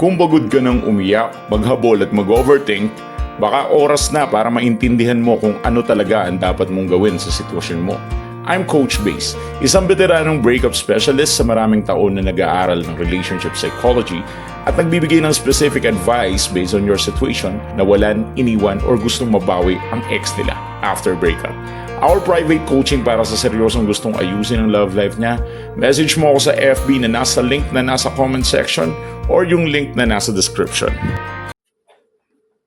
Kung pagod ka ng umiyak, maghabol at mag-overthink, baka oras na para maintindihan mo kung ano talaga ang dapat mong gawin sa sitwasyon mo. I'm Coach Base, isang veteranong breakup specialist sa maraming taon na nag-aaral ng relationship psychology at nagbibigay ng specific advice based on your situation na walan, iniwan, or gustong mabawi ang ex nila after breakup. Our private coaching para sa seryosong gustong ayusin ang love life niya, message mo ako sa FB na nasa link na nasa comment section or yung link na nasa description.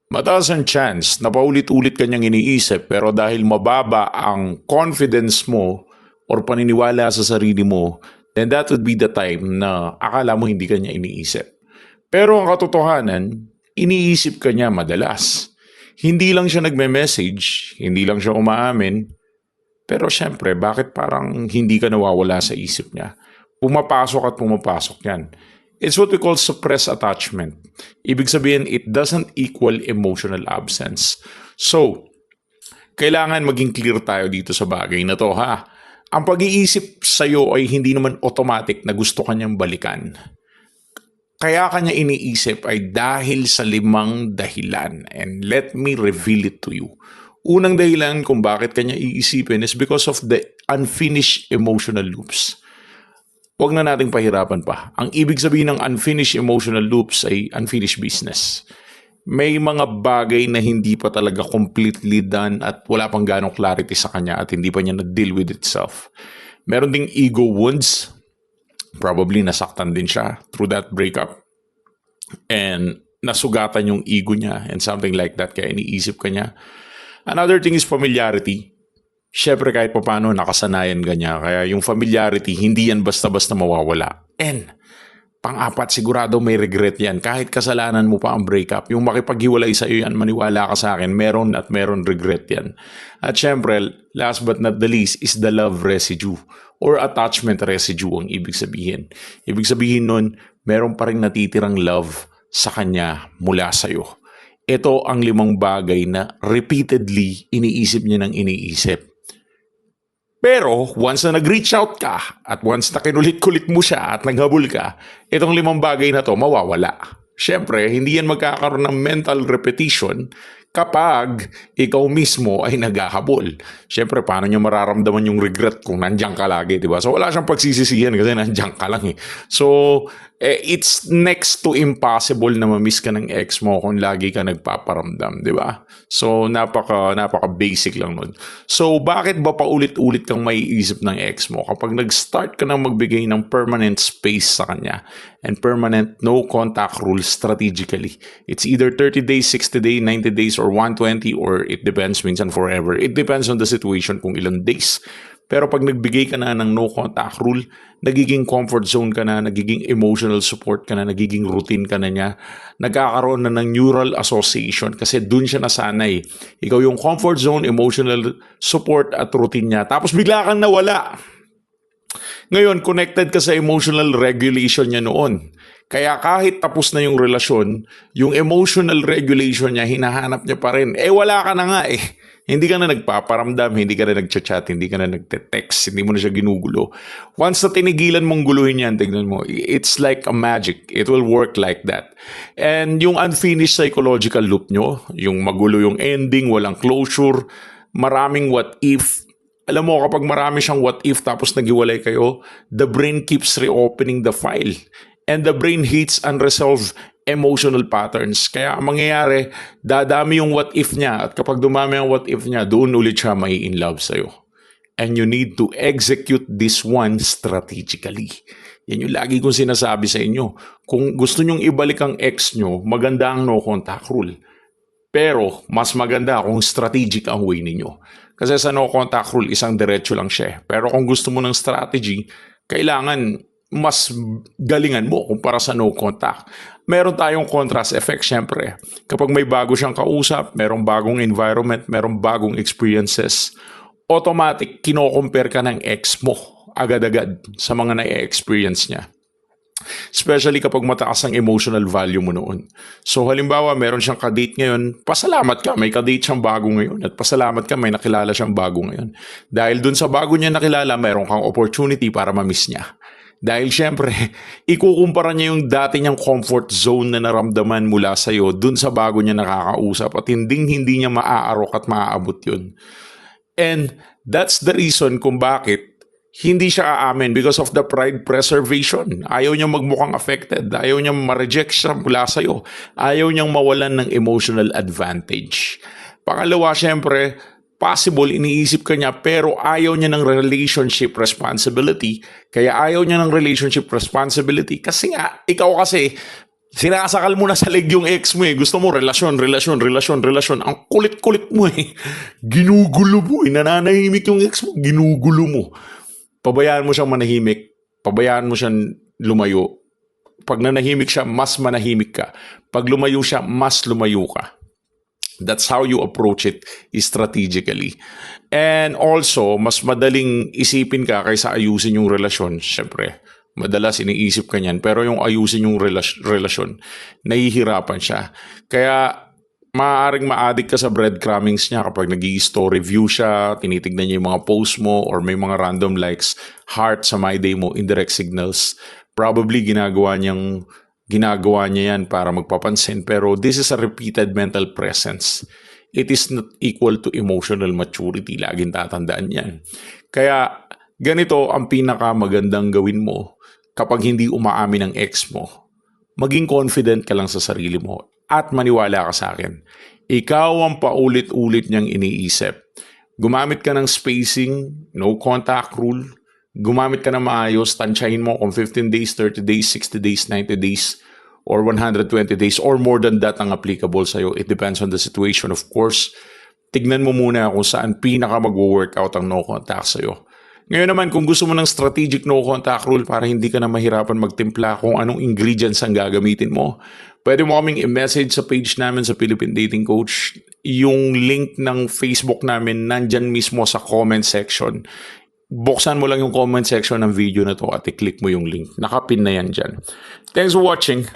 Mataas ang chance na paulit-ulit kanyang iniisip pero dahil mababa ang confidence mo or paniniwala sa sarili mo, then that would be the time na akala mo hindi kanya iniisip. Pero ang katotohanan, iniisip kanya madalas. Hindi lang siya nagme-message, hindi lang siya umaamin, pero syempre, bakit parang hindi ka nawawala sa isip niya? Pumapasok at pumapasok yan. It's what we call suppressed attachment. Ibig sabihin, it doesn't equal emotional absence. So, kailangan maging clear tayo dito sa bagay na to, ha? Ang pag-iisip sa'yo ay hindi naman automatic na gusto kanyang balikan. Kaya kanya iniisip ay dahil sa 5 dahilan. And let me reveal it to you. Unang dahilan kung bakit kanya iisipin is because of the unfinished emotional loops. Huwag na nating pahirapan pa. Ang ibig sabihin ng unfinished emotional loops ay unfinished business. May mga bagay na hindi pa talaga completely done at wala pang ganong clarity sa kanya at hindi pa niya na-deal with itself. Meron ding ego wounds. Probably nasaktan din siya through that breakup. And nasugatan yung ego niya and something like that kaya iniisip ka niya. Another thing is familiarity. Siyempre kahit paano nakasanayan ka niya. Kaya yung familiarity, hindi yan basta-basta mawawala. And pang-apat, sigurado may regret yan. Kahit kasalanan mo pa ang breakup, yung makipaghiwalay sa iyo yan, maniwala ka sa akin, meron at meron regret yan. At siyempre, last but not the least is the love residue or attachment residue ang ibig sabihin. Ibig sabihin nun, meron pa rin natitirang love sa kanya mula sa iyo. Ito ang 5 bagay na repeatedly iniisip niya ng iniisip. Pero once na nag-reach out ka at once na kinulit-kulit mo siya at naghabol ka, itong 5 bagay na to mawawala. Siyempre, hindi yan magkakaroon ng mental repetition kapag ikaw mismo ay naghahabol. Siyempre, paano niya mararamdaman yung regret kung nandiyan ka lagi, di ba? So, wala siyang pagsisisihan kasi nandiyan ka lang eh. So, it's next to impossible na ma-miss ka ng ex mo kung lagi ka nagpaparamdam, di ba? So, napaka-basic lang nun. So, bakit ba paulit-ulit kang maiisip ng ex mo kapag nag-start ka na magbigay ng permanent space sa kanya and permanent no contact rule strategically? It's either 30 days, 60 days, 90 days, or 120 or it depends minsan forever. It depends on the situation kung ilang days. Pero pag nagbigay ka na ng no contact rule, nagiging comfort zone ka na, nagiging emotional support ka na, nagiging routine ka na niya, nagkakaroon na ng neural association kasi dun siya nasanay. Ikaw yung comfort zone, emotional support at routine niya. Tapos bigla kang nawala. Ngayon, connected ka sa emotional regulation niya noon. Kaya kahit tapos na yung relasyon, yung emotional regulation niya, hinahanap niya pa rin. Wala ka na nga eh. Hindi ka na nagpaparamdam, hindi ka na nagchat-chat, hindi ka na nagte-text, hindi mo na siya ginugulo. Once na tinigilan mong guluhin yan, tignan mo, it's like a magic. It will work like that. And yung unfinished psychological loop nyo, yung magulo yung ending, walang closure, maraming what if. Alam mo, kapag marami siyang what if tapos naghiwalay kayo, the brain keeps reopening the file. And the brain hates unresolved emotional patterns. Kaya ang mangyayari, dadami yung what if niya. At kapag dumami ang what if niya, doon ulit siya may in love sa'yo. And you need to execute this one strategically. Yan yung lagi kong sinasabi sa inyo. Kung gusto nyong ibalik ang ex nyo, maganda ang no contact rule. Pero mas maganda kung strategic ang way ninyo. Kasi sa no contact rule, isang diretso lang siya. Pero kung gusto mo ng strategy, kailangan mas galingan mo kumpara sa no contact. Meron tayong contrast effect syempre. Kapag may bago siyang kausap, merong bagong environment, merong bagong experiences, automatic kino-compare ka ng ex mo agad-agad sa mga na-experience niya. Especially kapag mataas ang emotional value mo noon. So halimbawa, meron siyang kadate ngayon, pasalamat ka, may kadate siyang bago ngayon. At pasalamat ka, may nakilala siyang bago ngayon. Dahil dun sa bago niya nakilala, meron kang opportunity para ma-miss niya. Dahil syempre, ikukumpara niya yung dati niyang comfort zone na naramdaman mula sa'yo dun sa bago niya nakakausap at hindi niya maaarok at maaabot yun. And that's the reason kung bakit hindi siya aamin because of the pride preservation. Ayaw niyang magmukhang affected. Ayaw niyang ma-reject siya mula sa'yo. Ayaw niyang mawalan ng emotional advantage. Pangalawa, syempre, possible iniisip ka niya pero ayaw niya ng relationship responsibility. Kaya ayaw niya ng relationship responsibility kasi nga, ikaw kasi, sinasakal mo na sa leg yung ex mo eh. Gusto mo relasyon. Ang kulit-kulit mo eh. Ginugulo mo eh. Nananahimik yung ex mo. Ginugulo mo. Pabayaan mo siyang manahimik. Pabayaan mo siyang lumayo. Pag nanahimik siya, mas manahimik ka. Pag lumayo siya, mas lumayo ka. That's how you approach it strategically. And also, mas madaling isipin ka kaysa ayusin yung relasyon. Siyempre, madalas iniisip ka niyan. Pero yung ayusin yung relasyon, nahihirapan siya. Kaya, maaaring ma-addict ka sa breadcrumbings niya kapag nag-i-story view siya, tinitignan niya yung mga post mo, or may mga random likes, heart sa my day mo, indirect signals. Probably ginagawa niya yan para magpapansin. Pero this is a repeated mental presence. It is not equal to emotional maturity. Laging tatandaan yan. Kaya ganito ang pinakamagandang gawin mo kapag hindi umaamin ang ex mo. Maging confident ka lang sa sarili mo at maniwala ka sa akin. Ikaw ang paulit-ulit niyang iniisip. Gumamit ka ng spacing, no contact rule. Gumamit ka ng maayos, tansyahin mo kung 15 days, 30 days, 60 days, 90 days, or 120 days, or more than that ang applicable sa'yo. It depends on the situation, of course. Tignan mo muna kung saan pinaka mag-workout ang no contact sa'yo. Ngayon naman, kung gusto mo ng strategic no contact rule para hindi ka na mahirapan magtimpla kung anong ingredients ang gagamitin mo, pwede mo kaming i-message sa page namin sa Philippine Dating Coach. Yung link ng Facebook namin nandyan mismo sa comment section. Buksan mo lang yung comment section ng video na to at i-click mo yung link. Nakapin na yan dyan. Thanks for watching.